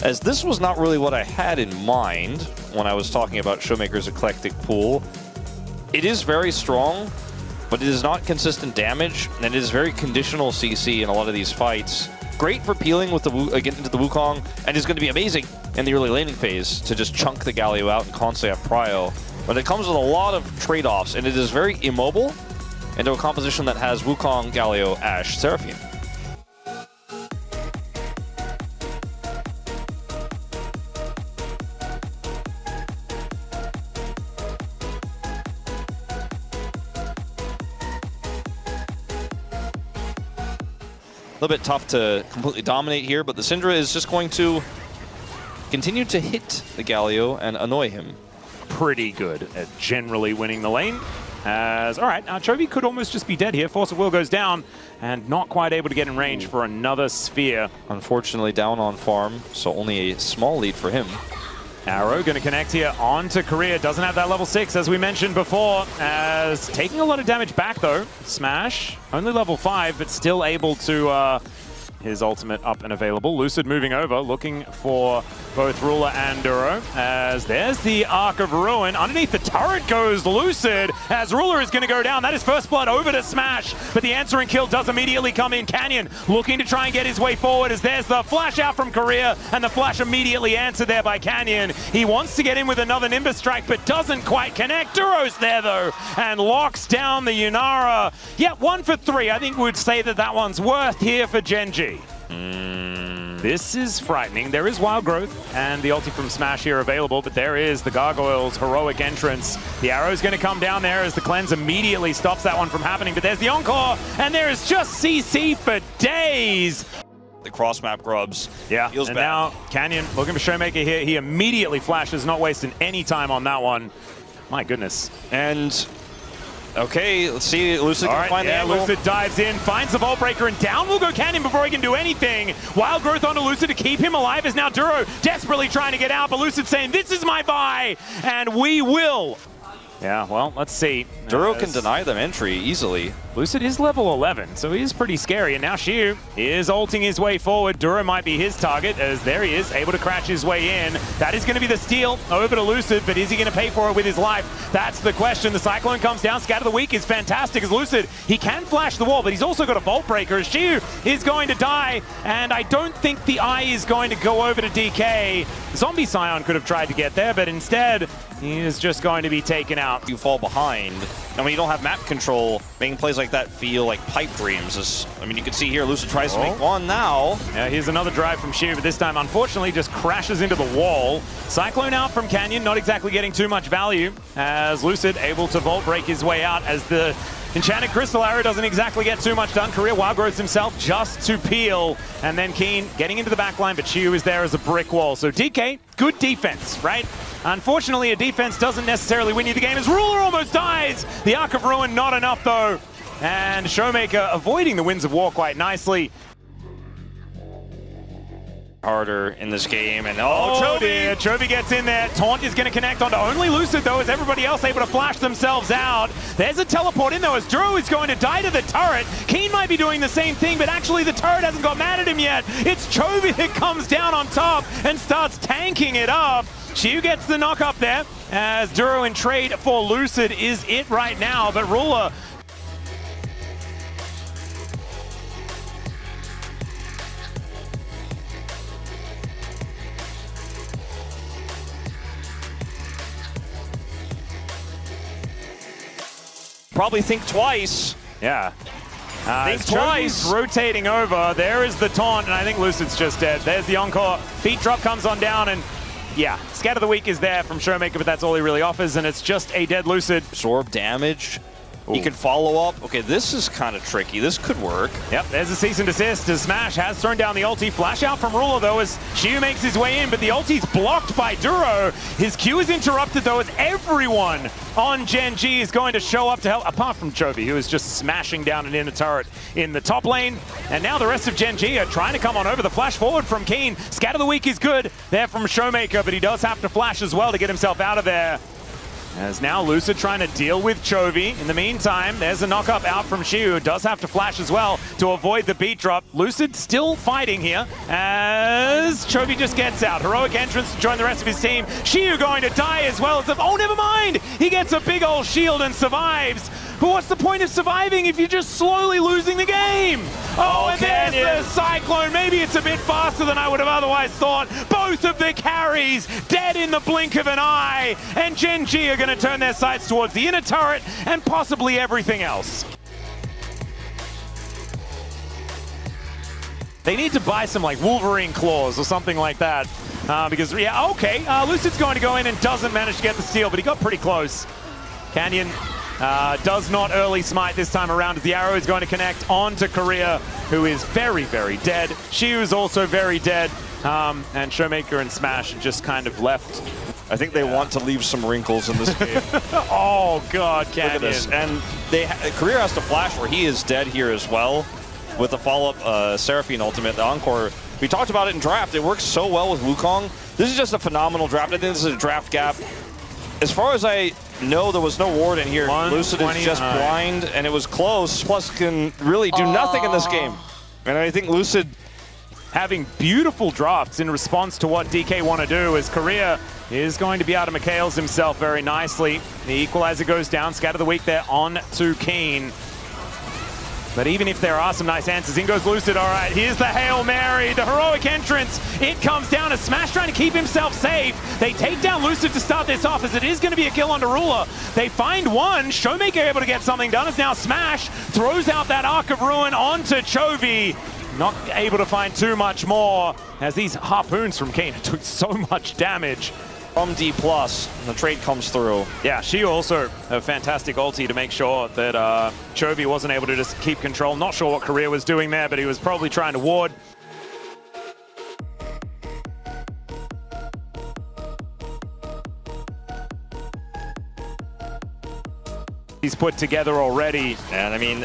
as this was not really what I had in mind when I was talking about Showmaker's eclectic pool. It is very strong, but it is not consistent damage, and it is very conditional CC in a lot of these fights. Great for peeling with the getting into the Wukong, and is going to be amazing in the early laning phase to just chunk the Galio out and constantly have prio. But it comes with a lot of trade-offs, and it is very immobile into a composition that has Wukong, Galio, Ashe, Seraphine. A little bit tough to completely dominate here, but the Syndra is just going to continue to hit the Galio and annoy him. Pretty good at generally winning the lane. All right, now Chovy could almost just be dead here. Force of Will goes down and not quite able to get in range for another sphere. Unfortunately down on farm, so only a small lead for him. Arrow going to connect here onto Korea. Doesn't have that level 6, as we mentioned before, as taking a lot of damage back, though. Smash, only level 5, but still able to... his ultimate up and available. Lucid moving over, looking for both Ruler and Duro, as there's the Arc of Ruin. Underneath the turret goes Lucid, as Ruler is going to go down. That is first blood over to Smash, but the answering kill does immediately come in. Canyon looking to try and get his way forward, as there's the flash out from Korea, and the flash immediately answered there by Canyon. He wants to get in with another Nimbus Strike, but doesn't quite connect. Duro's there, though, and locks down the Yunara. Yeah, 1 for 3. I think we'd say that that one's worth here for Genji. This is frightening. There is Wild Growth and the ulti from Smash here available, but there is the Gargoyle's heroic entrance. The arrow's going to come down there as the cleanse immediately stops that one from happening, but there's the Encore, and there is just CC for days. The cross map grubs. Yeah, feels and bad. Now Canyon looking for Showmaker here. He immediately flashes, not wasting any time on that one. My goodness. And okay, let's see. Lucid can find the angle. Lucid dives in, finds the Vault Breaker, and down will go Canyon before he can do anything. Wild Growth onto Lucid to keep him alive, as now Duro desperately trying to get out, but Lucid saying, this is my buy, and we will. Yeah, well, let's see. Duro can deny them entry easily. Lucid is level 11, so he is pretty scary. And now Shiu is ulting his way forward. Duro might be his target, as there he is, able to crash his way in. That is going to be the steal over to Lucid, but is he going to pay for it with his life? That's the question. The Cyclone comes down. Scatter the Weak is fantastic as Lucid. He can flash the wall, but he's also got a Vault Breaker. As Shiu is going to die, and I don't think the eye is going to go over to DK. Zombie Scion could have tried to get there, but instead, he is just going to be taken out. You fall behind, and when you don't have map control, making plays like that feel like pipe dreams. I mean, you can see here, Lucid tries to make one now. Yeah, here's another drive from Shiu, but this time, unfortunately, just crashes into the wall. Cyclone out from Canyon, not exactly getting too much value, as Lucid able to Vault Break his way out, as the Enchanted Crystal Arrow doesn't exactly get too much done. Korea Wild Growth himself just to peel, and then Keen getting into the back line, but Shiu is there as a brick wall. So DK, good defense, right? Unfortunately, a defense doesn't necessarily win you the game, as Ruler almost dies. The Arc of Ruin, not enough though. And Showmaker avoiding the Winds of War quite nicely. Harder in this game, and Chovy! Chovy gets in there. Taunt is going to connect onto only Lucid though, as everybody else able to flash themselves out. There's a teleport in though, as Duro is going to die to the turret. Keen might be doing the same thing, but actually the turret hasn't got mad at him yet. It's Chovy that comes down on top and starts tanking it up. Shiu gets the knock up there, as Duro in trade for Lucid is it right now, but Ruler probably think twice. Yeah. Think twice. Rotating over. There is the taunt, and I think Lucid's just dead. There's the Encore. Beat drop comes on down, and yeah, Scatter the Weak is there from Showmaker, but that's all he really offers, and it's just a dead Lucid. Absorb damage. He can follow up. Okay, this is kind of tricky. This could work. Yep, there's a cease and desist as Smash has thrown down the ulti. Flash out from Ruler, though, as Shiu makes his way in, but the ulti's blocked by Duro. His Q is interrupted, though, as everyone on Genji is going to show up to help, apart from Chovy, who is just smashing down an inner turret in the top lane. And now the rest of Genji are trying to come on over. The flash forward from Keen. Scatter the Weak is good there from Showmaker, but he does have to flash as well to get himself out of there. As now Lucid trying to deal with Chovy. In the meantime, there's a knock-up out from Shiu, who does have to flash as well to avoid the beat drop. Lucid still fighting here as Chovy just gets out. Heroic entrance to join the rest of his team. Shiu going to die as well. Oh, never mind! He gets a big old shield and survives. But what's the point of surviving if you're just slowly losing the game? Oh, and there's the Cyclone. Maybe it's a bit faster than I would have otherwise thought. Both of the carries dead in the blink of an eye. And Genji are going to turn their sights towards the inner turret and possibly everything else. They need to buy some like Wolverine claws or something like that. Because, yeah, okay, Lucid's going to go in and doesn't manage to get the steal, but he got pretty close. Canyon does not early smite this time around as the arrow is going to connect onto Korea, who is very, very dead. Shiu is also very dead. And Showmaker and Smash just kind of left. I think they want to leave some wrinkles in this game. Oh, God, Canyon. Look at this. And Korea has to flash where he is dead here as well with the follow-up Seraphine ultimate, the Encore. We talked about it in draft. It works so well with Wukong. This is just a phenomenal draft. I think this is a draft gap. As far as I know, there was no ward in here. Lucid is just blind, and it was close. Plus, can really do nothing in this game. And I think Lucid having beautiful drafts in response to what DK want to do, as Korea is going to be out of McHale's himself very nicely. The equalizer goes down. Scatter the weak there on to Keen. But even if there are some nice answers, in goes Lucid. All right, here's the Hail Mary, the heroic entrance. It comes down as Smash trying to keep himself safe. They take down Lucid to start this off, as it is going to be a kill on Darula. They find one. Showmaker able to get something done, as now Smash throws out that Arc of Ruin onto Chovy. Not able to find too much more, as these harpoons from Kane took so much damage. From D+, the trade comes through. Yeah, she also a fantastic ulti to make sure that Chovy wasn't able to just keep control. Not sure what Korea was doing there, but he was probably trying to ward. He's put together already. And I mean,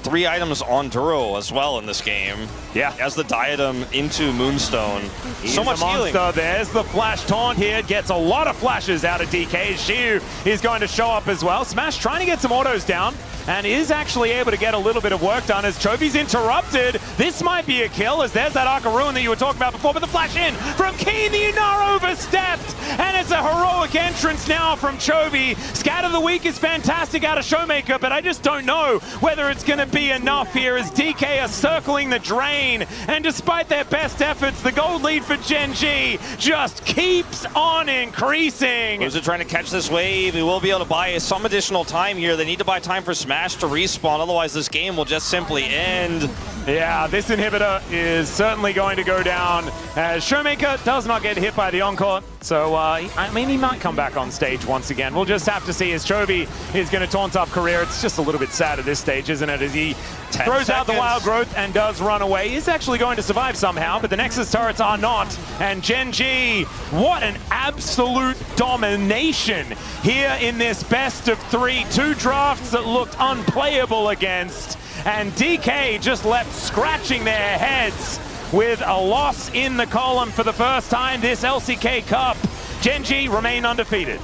3 items on Duro as well in this game. Yeah. As the diadem into Moonstone. He's so much healing. There's the flash taunt here. Gets a lot of flashes out of DK. Shiu is going to show up as well. Smash trying to get some autos down, and is actually able to get a little bit of work done as Chovy's interrupted. This might be a kill, as there's that Arc of Ruin that you were talking about before, but the flash in from Keen, the Unar overstepped, and it's a heroic entrance now from Chovy. Scatter the Weak is fantastic out of Showmaker, but I just don't know whether it's going to be enough here, as DK are circling the drain, and despite their best efforts, the gold lead for Genji just keeps on increasing. Is it trying to catch this wave? He will be able to buy some additional time here. They need to buy time for Smash to respawn, otherwise this game will just simply end. Yeah, this inhibitor is certainly going to go down, as Showmaker does not get hit by the Encore. So, I mean, he might come back on stage once again. We'll just have to see, as Chovy is going to taunt up Korea. It's just a little bit sad at this stage, isn't it? As he throws out the Wild Growth and does run away. He's actually going to survive somehow, but the Nexus turrets are not. And Genji, what an absolute domination here in this best of 3. 2 drafts that looked unplayable against. And DK just left scratching their heads with a loss in the column for the first time this LCK Cup. Genji remain undefeated.